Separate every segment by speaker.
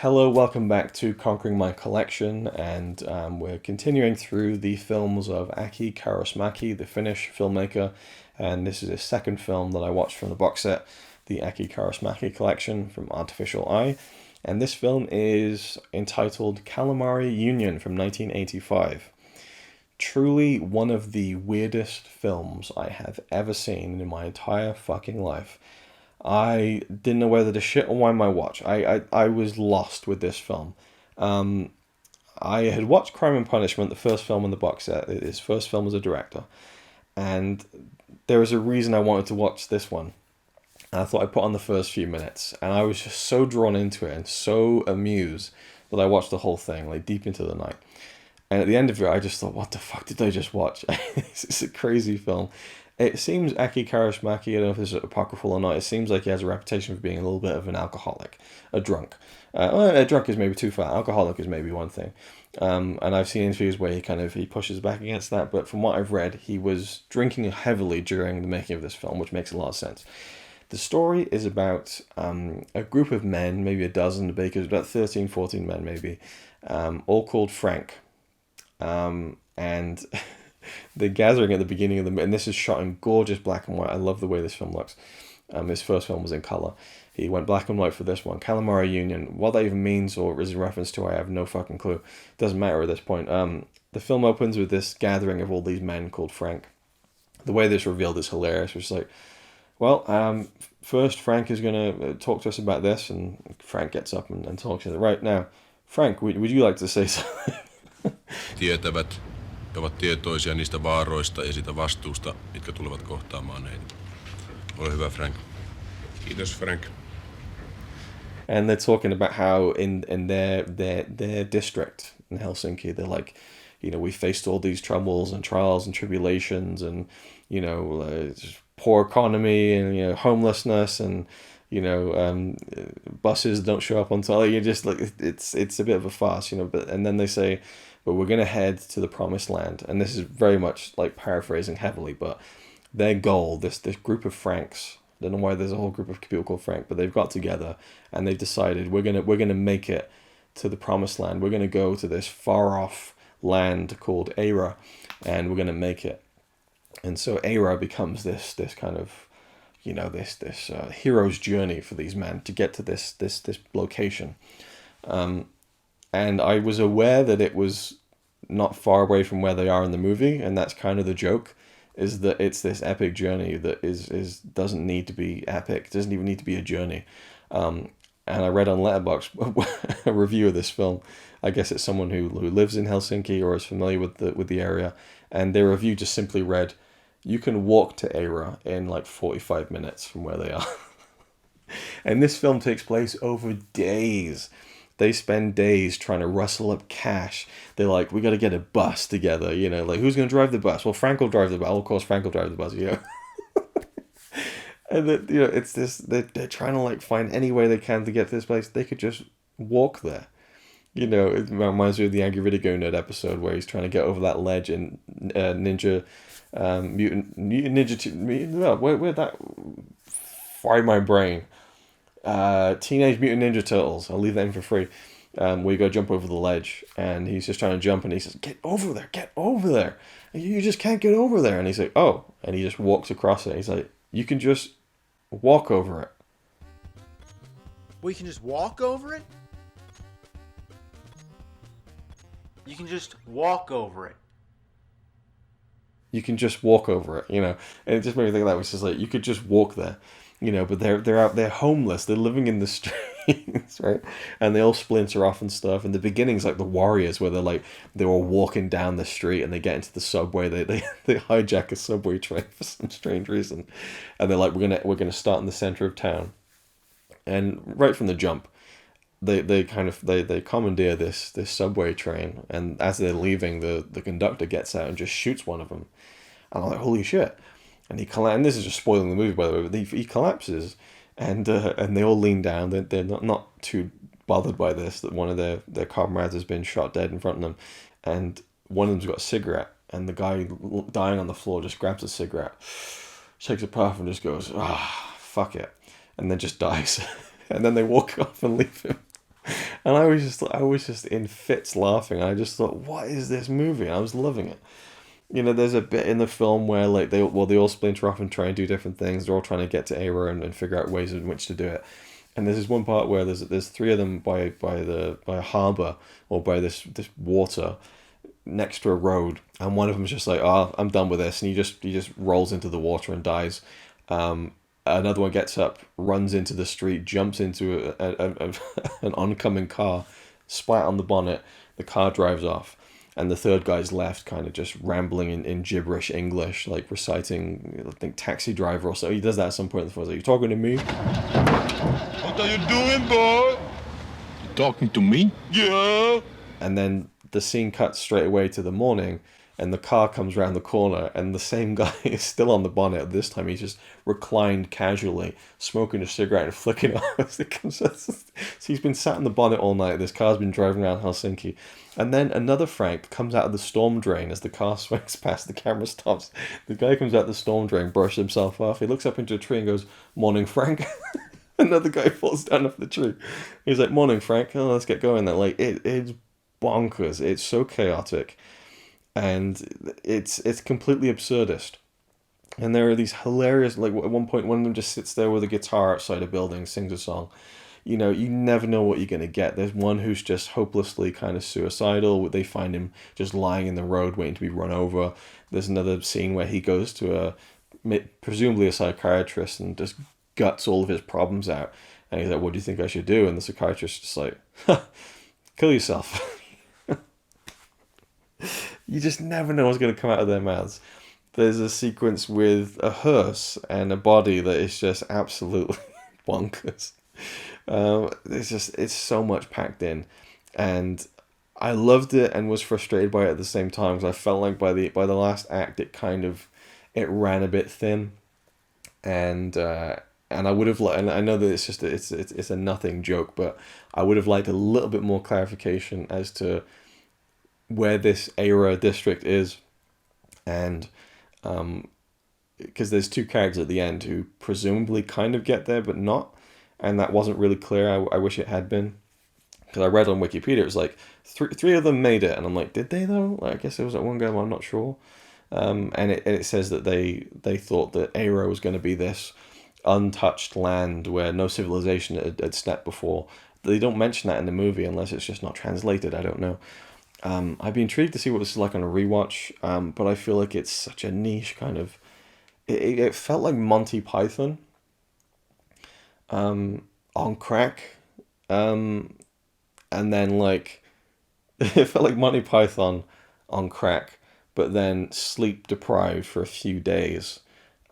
Speaker 1: Hello, welcome back to Conquering My Collection, and we're continuing through the films of Aki Kaurismäki, the Finnish filmmaker, and this is his second film that I watched from the box set, the Aki Kaurismäki collection from Artificial Eye, and this film is entitled Calamari Union from 1985. Truly one of the weirdest films I have ever seen in my entire fucking life. I didn't know whether to shit or wind my watch. I was lost with this film. I had watched Crime and Punishment, the first film in the box set, his first film as a director, and there was a reason I wanted to watch this one. And I thought I'd put on the first few minutes, and I was just so drawn into it and so amused that I watched the whole thing, like deep into the night. And at the end of it, I just thought, what the fuck did I just watch? It's a crazy film. It seems Aki Kaurismäki, I don't know if this is apocryphal or not, it seems like he has a reputation for being a little bit of an alcoholic, a drunk. A drunk is maybe too far, alcoholic is maybe one thing. And I've seen interviews where he pushes back against that, but from what I've read, he was drinking heavily during the making of this film, which makes a lot of sense. The story is about a group of men, maybe a dozen, the bakers, about 13, 14 men maybe, all called Frank. And the gathering at the beginning of and this is shot in gorgeous black and white. I love the way this film looks. His first film was in color. He went black and white for this one. Calamari Union. What that even means or is a reference to, I have no fucking clue. Doesn't matter at this point. The film opens with this gathering of all these men called Frank. The way this revealed is hilarious. It's like, well, first Frank is going to talk to us about this, and Frank gets up and talks to us. Right now, Frank, would you like to say something?
Speaker 2: Tietävät ja ovat tietoisia niistä vaaroista ja siitä vastuusta, mitkä tulevat kohtaamaan heitä. Ole hyvä, Frank. Kiitos, Frank.
Speaker 1: And they're talking about how in their district in Helsinki, they're like, we faced all these troubles and trials and tribulations and, poor economy and, homelessness and, buses don't show up on time. You're just like, it's a bit of a farce, and then they say, but we're going to head to the promised land. And this is very much like paraphrasing heavily, but their goal, this group of Franks, I don't know why there's a whole group of people called Frank, but they've got together and they've decided we're gonna make it to the promised land. We're going to go to this far off land called Eira, and we're going to make it. And so Eira becomes this kind of, this hero's journey for these men to get to this location. And I was aware that it was not far away from where they are in the movie, and that's kind of the joke, is that it's this epic journey that is doesn't need to be epic, doesn't even need to be a journey. And I read on Letterboxd a review of this film. I guess it's someone who lives in Helsinki or is familiar with the area, and their review just simply read, "You can walk to Eira in like 45 minutes from where they are." And this film takes place over days. They spend days trying to rustle up cash. They're like, we got to get a bus together, like, who's going to drive the bus? Well, Frank will drive the bus. Of course, Frank will drive the bus, And, it's this, they're trying to, like, find any way they can to get to this place. They could just walk there. It reminds me of the Angry Video Nerd episode where he's trying to get over that ledge in Mutant Ninja 2. No, where'd that fry my brain? Teenage Mutant Ninja Turtles. I'll leave that in for free. Where you go jump over the ledge, and he's just trying to jump, and he says, get over there. And you just can't get over there. And he's like, oh. And he just walks across it. He's like, you can just walk over it.
Speaker 3: We can just walk over it? You can just walk over it.
Speaker 1: You can just walk over it, And it just made me think of that, which is like, you could just walk there. But they're homeless. They're living in the streets, right? And they all splinter off and stuff. And the beginning's like the Warriors, where they're all walking down the street and they get into the subway. They hijack a subway train for some strange reason, and they're like, we're gonna start in the center of town. And right from the jump, they commandeer this subway train. And as they're leaving, the conductor gets out and just shoots one of them. And I'm like, holy shit. And and this is just spoiling the movie, by the way, but he collapses, and they all lean down. They're not too bothered by this, that one of their comrades has been shot dead in front of them, and one of them's got a cigarette, and the guy dying on the floor just grabs a cigarette, takes a puff, and just goes, fuck it, and then just dies. And then they walk off and leave him. And I was just in fits laughing. I just thought, what is this movie? I was loving it. You know, there's a bit in the film where like they all splinter off and try and do different things. They're all trying to get to Aero and figure out ways in which to do it. And there's this one part where there's three of them by a harbor or by this water next to a road, and one of them's just like, oh, I'm done with this, and he just rolls into the water and dies. Another one gets up, runs into the street, jumps into an oncoming car, splat on the bonnet, the car drives off, and the third guy's left kind of just rambling in gibberish English, like reciting, I think, Taxi Driver or so. He does that at some point in the film. He's like, you talking to me?
Speaker 2: What are you doing, boy?
Speaker 4: You talking to me?
Speaker 2: Yeah.
Speaker 1: And then the scene cuts straight away to the morning, and the car comes around the corner, and the same guy is still on the bonnet. This time he's just reclined casually, smoking a cigarette and flicking it off as it comes. So he's been sat in the bonnet all night. This car's been driving around Helsinki. And then another Frank comes out of the storm drain as the car swings past, the camera stops. The guy comes out the storm drain, brushes himself off. He looks up into a tree and goes, "Morning, Frank." Another guy falls down off the tree. He's like, "Morning, Frank." Oh, let's get going. Then, like, it's bonkers. It's so chaotic. And it's completely absurdist. And there are these hilarious, like at one point, one of them just sits there with a guitar outside a building, sings a song. You know, you never know what you're going to get. There's one who's just hopelessly kind of suicidal. They find him just lying in the road waiting to be run over. There's another scene where he goes to presumably a psychiatrist and just guts all of his problems out. And he's like, "What do you think I should do?" And the psychiatrist's just like, "Kill yourself." You just never know what's going to come out of their mouths. There's a sequence with a hearse and a body that is just absolutely bonkers. It's so much packed in, and I loved it and was frustrated by it at the same time, because I felt like by the last act it ran a bit thin, and I would have liked, and I know that it's a nothing joke, but I would have liked a little bit more clarification as to where this Aero district is, and because there's two characters at the end who presumably kind of get there but not, and that wasn't really clear. I wish it had been, because I read on Wikipedia it was like three of them made it, and I'm like, did they though? Like, I guess there was that one guy, but I'm not sure. And it says that they thought that Aero was going to be this untouched land where no civilization had stepped before. They don't mention that in the movie unless it's just not translated. I don't know. I'd be intrigued to see what this is like on a rewatch, but I feel like it's such a niche kind of... It felt like Monty Python on crack, and then like... It felt like Monty Python on crack, but then sleep deprived for a few days.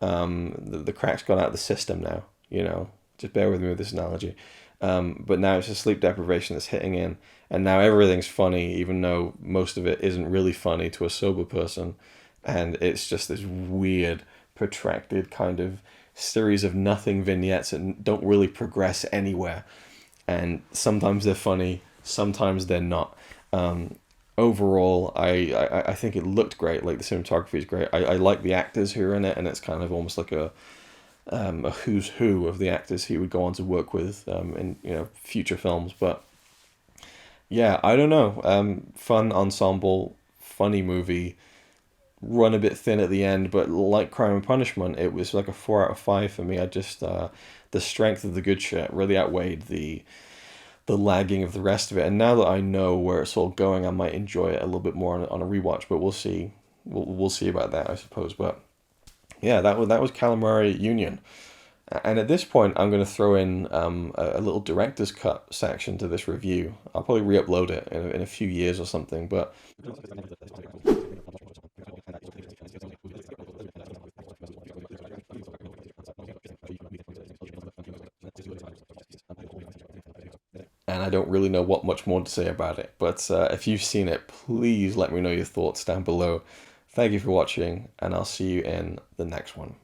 Speaker 1: The crack's gone out of the system now, you know. Just bear with me with this analogy. But now it's a sleep deprivation that's hitting in, and now everything's funny, even though most of it isn't really funny to a sober person, and it's just this weird, protracted kind of series of nothing vignettes that don't really progress anywhere, and sometimes they're funny, sometimes they're not. Overall, I think it looked great. Like, the cinematography is great. I like the actors who are in it, and it's kind of almost like a who's who of the actors he would go on to work with in future films. But yeah, I don't know. Fun ensemble, funny movie, run a bit thin at the end, but like Crime and Punishment, it was like a 4 out of 5 for me. I just the strength of the good shit really outweighed the lagging of the rest of it. And now that I know where it's all going, I might enjoy it a little bit more on a rewatch. But we'll see. We'll see about that, I suppose. But yeah, that was Calamari Union. And at this point, I'm going to throw in a little director's cut section to this review. I'll probably re-upload it in a few years or something, but... And I don't really know what much more to say about it. But if you've seen it, please let me know your thoughts down below. Thank you for watching, and I'll see you in the next one.